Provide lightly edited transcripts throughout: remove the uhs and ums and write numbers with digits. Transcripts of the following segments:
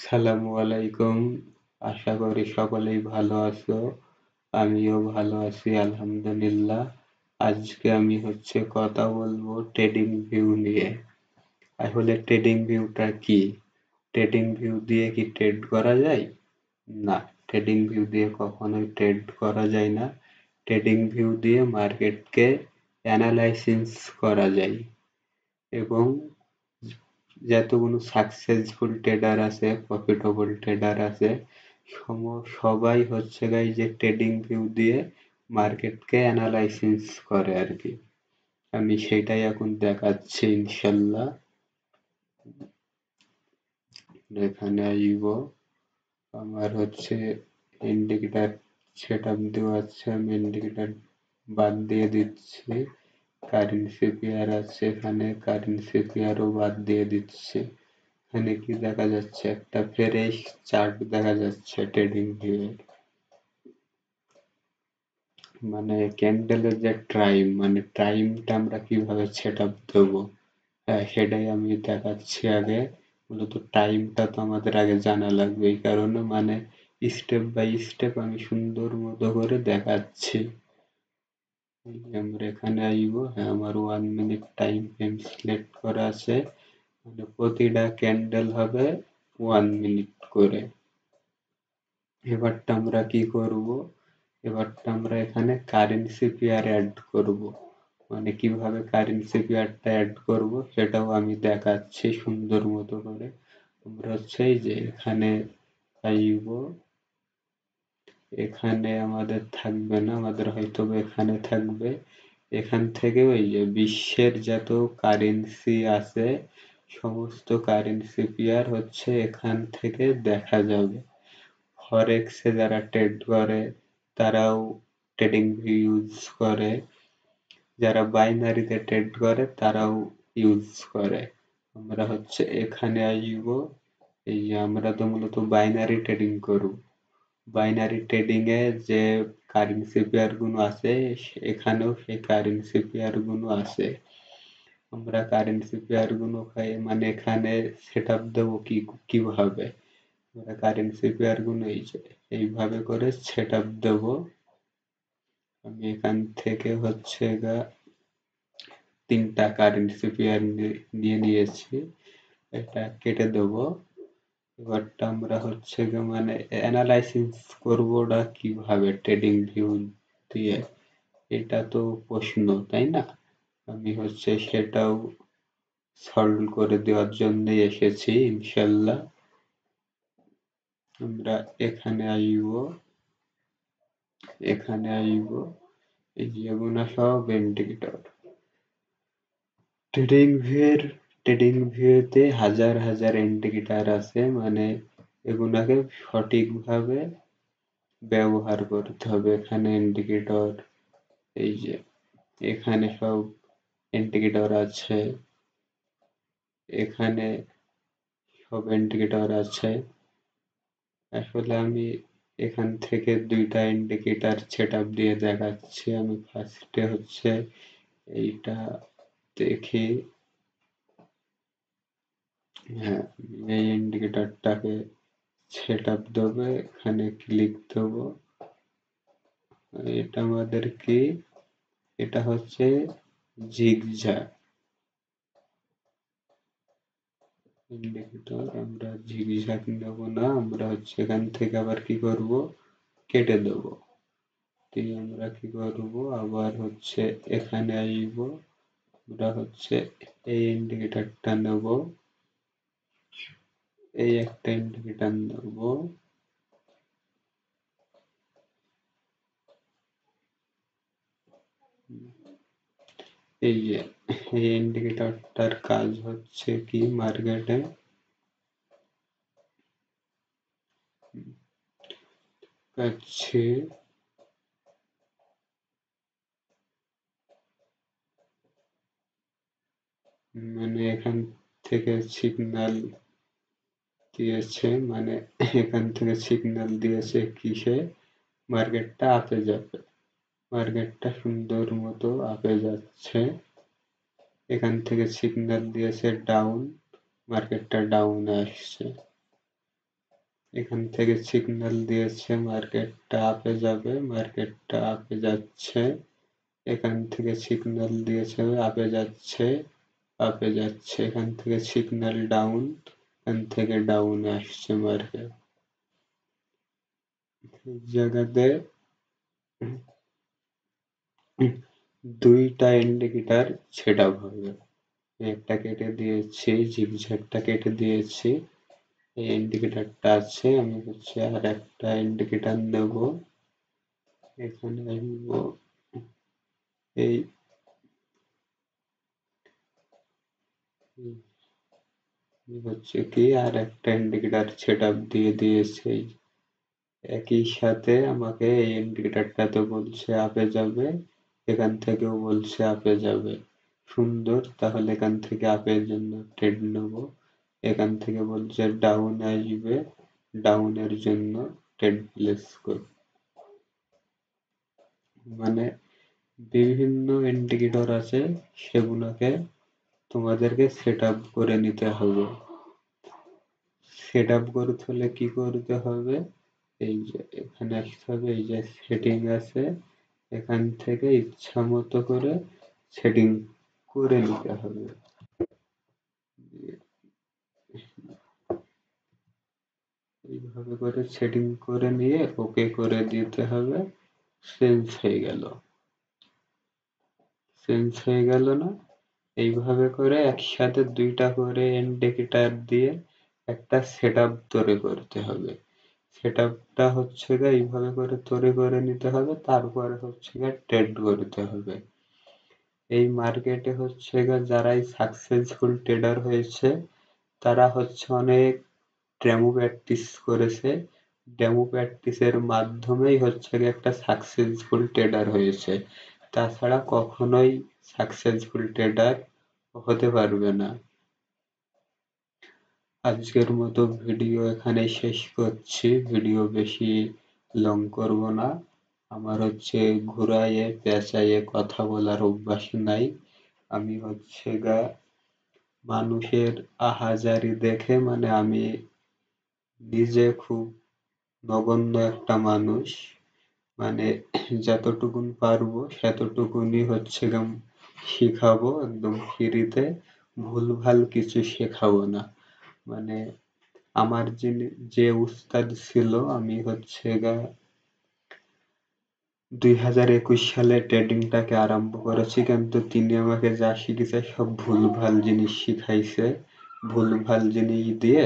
সালামু আলাইকুম। আশা করি সকলেই ভালো আছো। আমিও ভালো আছি আলহামদুলিল্লাহ। আজকে আমি কথা বলবো ট্রেডিং ভিউ নিয়ে। আসলে ট্রেডিং ভিউটা কি? ট্রেডিং ভিউ দিয়ে কি ট্রেড করা যায়? না, ট্রেডিং ভিউ দিয়ে কখনোই ট্রেড করা যায় না। ট্রেডিং ভিউ দিয়ে মার্কেটকে অ্যানালাইসিস করা যায় এবং যতগুলো সাকসেসফুল ট্রেডার আছে, প্রফিটেবল ট্রেডার আছে, সবাই গাই যে ট্রেডিং ভিউ দিয়ে মার্কেটকে অ্যানালাইসিস করে আর কি। আমি সেটাই এখন দেখাচ্ছি ইনশাল্লাহ। এখানে আইব, আমার ইন্ডিকেটার সেট আপ দেওয়া আছে, আমি ইন্ডিকেটার বাদ দিয়ে দিচ্ছি। কারেন্সি পেয়ার আছে, এখানে কারেন্সি পেয়ারও বাদ দিয়ে দিচ্ছি। এখানে কি দেখা যাচ্ছে? একটা ফ্রেশ চার্ট দেখা যাচ্ছে ট্রেডিং ভিউ এর। মানে ক্যান্ডেলের যে টাইম, মানে টাইমটা আমরা কিভাবে সেট আপ দেবো, সেটাই আমি দেখাচ্ছি আগে। মূলত টাইমটা তো আমাদের আগে জানা লাগবে, এই কারণে মানে স্টেপ বাই স্টেপ আমি সুন্দর মতো করে দেখাচ্ছি। আমরা এখানে আইব, হ্যাঁ আমার 1 মিনিট টাইম ফ্রেম সিলেক্ট করা আছে। মানে প্রতিটা ক্যান্ডেল হবে 1 মিনিট করে। এবারটা আমরা কি করব? এবারটা আমরা এখানে কারেন্সি পেয়ার অ্যাড করব। মানে কিভাবে কারেন্সি পেয়ারটা অ্যাড করব সেটাও আমি দেখাচ্ছি সুন্দর মতো করে। আমরা এই যে এখানে আইব, এখানে আমাদের থাকবে না, আমাদের হয়তো এখানে থাকবে। এখান থেকে ওই যে বিশ্বের যত কারেন্সি আছে সমস্ত কারেন্সি পেয়ার এখান থেকে দেখা যাবে। ফরেক্সে যারা ট্রেড করে তারাও ট্রেডিং ভিউ ইউজ করে, যারা বাইনারিতে ট্রেড করে তারাও ইউজ করে। আমরা এখানে আসব, এই যে আমরা তো মূলত বাইনারি ট্রেডিং করব। বাইনারি ট্রেডিং এ যে কারেন্সি পেয়ার গুলো আছে এখানেও সেই কারেন্সি পেয়ার গুলো আছে। আমরা কারেন্সি পেয়ার গুলো মানে এখানে সেট আপ দেবো কিভাবে? আমরা কারেন্সি পেয়ার গুলো এইভাবে করে সেট আপ দেবো। আমি এখান থেকে তিনটা কারেন্সি পেয়ার নিয়ে নিয়েছি, এটা কেটে দেবো। এবারটা আমরা মানে অ্যানালাইসিস করবোটা কিভাবে ট্রেডিং ভিউ দিয়ে, এটা তো প্রশ্ন তাই না? আমি সেটাও সলভ করে দেওয়ার জন্য এসেছি ইনশাল্লাহ। আমরা এখানে আইব, এখানে আইব, এই যেগুলো সব ইন্ডিকেটর। ট্রেডিং ভিউতে হাজার হাজার ইন্ডিকেটর আছে, মানে এগুলাকে সঠিকভাবে ব্যবহার করতে হবে। এখানে ইন্ডিকেটর, এই যে এখানে সব ইন্ডিকেটর আছে, এখানে সব ইন্ডিকেটর আছে। আসলে আমি এখান থেকে দুইটা ইন্ডিকেটর সেট আপ দিয়ে দেখাচ্ছি। আমি ফার্স্টে এইটা দেখি, হ্যাঁ এই ইন্ডিকেটরটাকে সেট আপ দেবো, এখানে ক্লিক দেবো। এটা আমাদের কি? এটা জিগজ্যাগ ইন্ডিকেটর। আমরা জিগজ্যাগ নেব না, আমরা এখান থেকে আবার কি করব? কেটে দেব। দিয়ে আমরা কি করব? আবার এখানে আইব, আমরা এই ইন্ডিকেটরটা নেব, এই একটা ইন্ডিকেটর নেব, এই যে এই ইন্ডিকেটরটার কাজ কি মার্কেটে আছে, মানে এখান থেকে সিগন্যাল দিয়েছে, মানে এখান থেকে সিগন্যাল দিয়েছে কিসে? মার্কেটটা আপে যাবে, মার্কেটটা সুন্দর মতো আপে যাচ্ছে। এখান থেকে সিগন্যাল দিয়েছে ডাউন, মার্কেটটা ডাউনে আসছে। এখান থেকে সিগন্যাল দিয়েছে মার্কেটটা আপে যাবে, মার্কেটটা আপে যাচ্ছে। এখান থেকে সিগন্যাল দিয়েছে আপে যাচ্ছে, আপে যাচ্ছে। এখান থেকে সিগন্যাল ডাউন, এখান থেকে ডাউনে আসছে মার্কেট। এই জায়গাতে দুইটা ইন্ডিকেটর সেট আপ হবে। একটা কেটে দিয়েছি, জিগজ্যাগটা কেটে দিয়েছি। এই ইন্ডিকেটরটা আছে, আমি হচ্ছে আর একটা ইন্ডিকেটর নেব। এখানে আসবো, এই হচ্ছে কি আর একটা ইন্ডিকেটর সেট আপ দিয়ে দিয়েছে। একই সাথে আমাকে এই ইন্ডিকেটরটাতে বলছে আপে যাবে, এখান থেকেও বলছে আপে যাবে। সুন্দর, তাহলে এখান থেকে আপের জন্য ট্রেড নেব। এখান থেকে বলছে ডাউন আসবে, ডাউনের জন্য ট্রেড প্লেস করব। মানে বিভিন্ন ইন্ডিকেটর আছে, সেগুলোকে তোমাদেরকে সেট আপ করে নিতে হবে। সেট আপ করতে হলে কি করতে হবে, এই যে এখানে আসতে হবে, এই যে সেটিং আছে, এখান থেকে ইচ্ছা মতো করে সেটিং করে নিতে হবে। এইভাবে করে সেটিং করে নিয়ে ওকে করে দিতে হবে। চেঞ্জ হয়ে গেল, চেঞ্জ হয়ে গেল না? এইভাবে করে একসাথে দুইটা করে ইন্ডিকেটর দিয়ে একটা সেট আপ তৈরি করতে হবে। সেট আপটা হচ্ছে গিয়ে এইভাবে করে তৈরি করে নিতে হবে, তারপরে হচ্ছে গিয়ে ট্রেড করতে হবে। এই মার্কেটে হচ্ছে গিয়ে যারাই সাকসেসফুল ট্রেডার হয়েছে, তারা হচ্ছে অনেক ডেমো প্র্যাকটিস করেছে। ডেমো প্র্যাকটিসের মাধ্যমেই হচ্ছে গিয়ে একটা সাকসেসফুল ট্রেডার হয়েছে। তাছাড়া কখনোই সাকসেসফুল ট্রেডার হতে পারবে না। আজকের মতো ভিডিও এখানেই শেষ করছি। ভিডিও বেশি লং করব না। আমার হচ্ছে ঘুরাইয়ে পেঁচাইয়ে কথা বলার অভ্যাস নাই। আমি হচ্ছে গা মানুষের আহাজারি দেখে, মানে আমি নিজে খুব নগণ্য একটা মানুষ। মানে যতটুকুন পারবো সেতটুকুনি হচ্ছে গা শিখাবো একদম ফ্রিতে। ভুলভাল কিছু শেখাবো না। মানে আমার যে উস্তাদ ছিল, আমি হচ্ছে গা 2021 সালে ট্রেডিংটাকে আরম্ভ করেছি, কিন্তু তিনি আমাকে যা শিখিয়েছে সব ভুলভাল জিনিস শিখাইছে। ভুলভাল জিনিস দিয়ে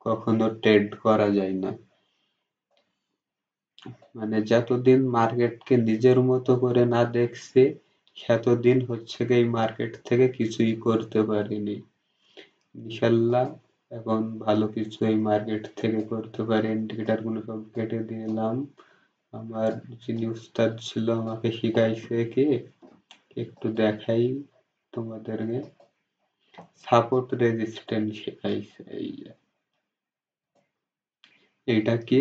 কখনো ট্রেড করা যায় না। মানে যতদিন মার্কেটকে নিজের মতো করে না দেখছি, সেতদিন হচ্ছে কি এই মার্কেট থেকে কিছুই করতে পারিনি। ইনশাল্লাহ এখন ভালো কিছু এই মার্কেট থেকে করতে পারি। ইন্ডিকেটর গুলো সব কেটে দিলাম। আমার যিনি উস্তাদ ছিল আমাকে শিখাইছে কি, একটু দেখাই তোমাদেরকে। সাপোর্ট রেজিস্ট্যান্স শিখাইছে। এই যে এটা কি,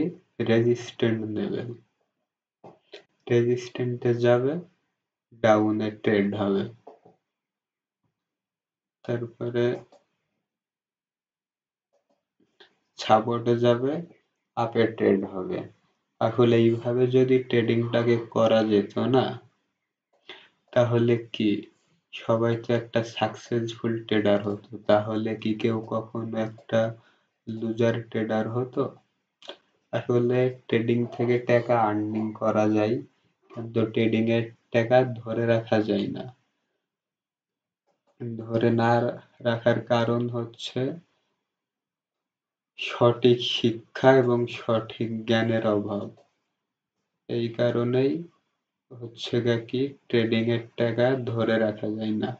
রেজিস্ট্যান্ট লেভেল। রেজিস্ট্যান্টে যাবে, ডাউনে ট্রেড হবে। তারপরে সাপোর্টে যাবে, আপে ট্রেড হবে। আসলে এইভাবে যদি ট্রেডিংটাকে করা যেত না, তাহলে কি সবাই তো একটা সাকসেসফুল ট্রেডার হতো। তাহলে কি কেউ কখনো একটা লুজার ট্রেডার হতো? আসলে ট্রেডিং থেকে টাকা আর্নিং করা যায়, কিন্তু ট্রেডিং এর টাকা ধরে রাখা যায় না। ধরে না রাখার কারণ হচ্ছে সঠিক শিক্ষা এবং সঠিক জ্ঞানের অভাব। এই কারণেই হচ্ছে গা কি ট্রেডিং এর টাকা ধরে রাখা যায় না।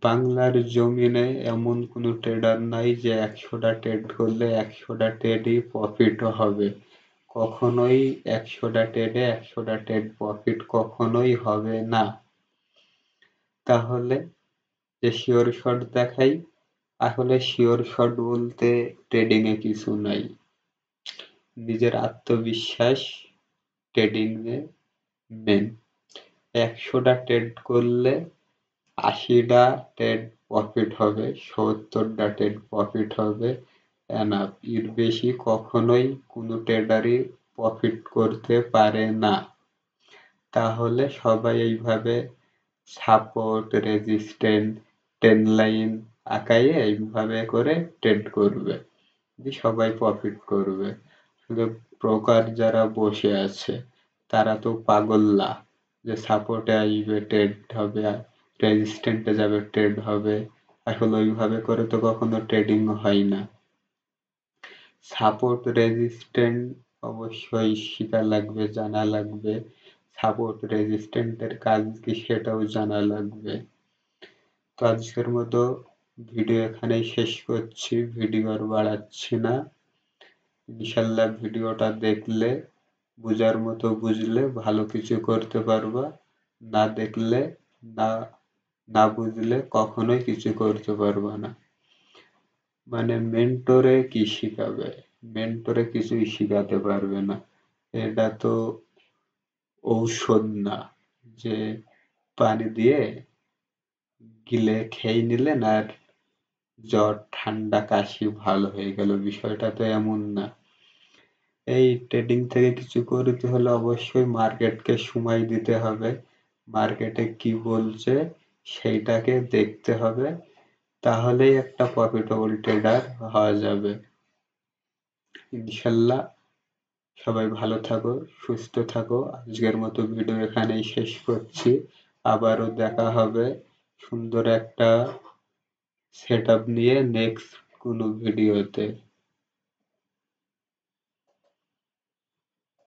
বাংলার জমিনে এমন কোনো ট্রেডার নাই যে 100টা ট্রেড করলে 100টা ট্রেডই প্রফিট হবে। কখনোই 100টা ট্রেডে 100টা ট্রেড প্রফিট কখনোই হবে না। তাহলে যে শিওর শট দেখাই, আসলে শিওর শট বলতে ট্রেডিং এ কিছু নাই। নিজের আত্মবিশ্বাস ট্রেডিং এ মেন। 100টা ট্রেড করলে 80টা ট্রেড প্রফিট হবে, 70টা ট্রেড প্রফিট হবে, এনাফ। এর বেশি কখনোই কোনো ট্রেডারই প্রফিট করতে পারে না। তাহলে সবাই এইভাবে সাপোর্ট, রেজিস্ট্যান্স, ট্রেন্ড লাইন আঁকাইয়ে এইভাবে করে ট্রেড করবে, সবাই প্রফিট করবে। শুধু ব্রোকার যারা বসে আছে তারা তো পাগল না যে সাপোর্টে আসবে ট্রেড হবে, রেজিস্ট্যান্সে যাবে ট্রেড হবে। আসলে ওইভাবে করে তো কখনো ট্রেডিং হয় না। সাপোর্ট রেজিস্ট্যান্স অবশ্যই শেখা লাগবে, জানা লাগবে। সাপোর্ট রেজিস্ট্যান্সের কাজ কি সেটাও জানা লাগবে। তো আজকের মতো ভিডিও এখানেই শেষ করছি, ভিডিও আর বাড়াচ্ছি না। ইনশাল্লাহ ভিডিওটা দেখলে বুঝার মতো বুঝলে ভালো কিছু করতে পারবা, না দেখলে না না বুঝলে কখনোই কিছু করতে পারবা না। মানে মেন্টরে কি শিখাবে, মেন্টরে কিছুই শিখাতে পারবে না। এটা তো ঔষধ না যে পানি দিয়ে গিলে খেয়ে নিলেন আর জ্বর ঠান্ডা কাশি ভালো হয়ে গেল, বিষয়টা তো এমন না। এই ট্রেডিং থেকে কিছু করতে হলে অবশ্যই মার্কেটকে সময় দিতে হবে, মার্কেটে কি বলছে সেইটাকে দেখতে হবে, তাহলেই একটা প্রফিটেবল ট্রেডার হওয়া যাবে। ইনশাল্লাহ সবাই ভালো থাকো, সুস্থ থাকো। আজকের মতো ভিডিও এখানেই শেষ করছি। আবারও দেখা হবে সুন্দর একটা সেট আপ নিয়ে নেক্সট কোনো ভিডিওতে।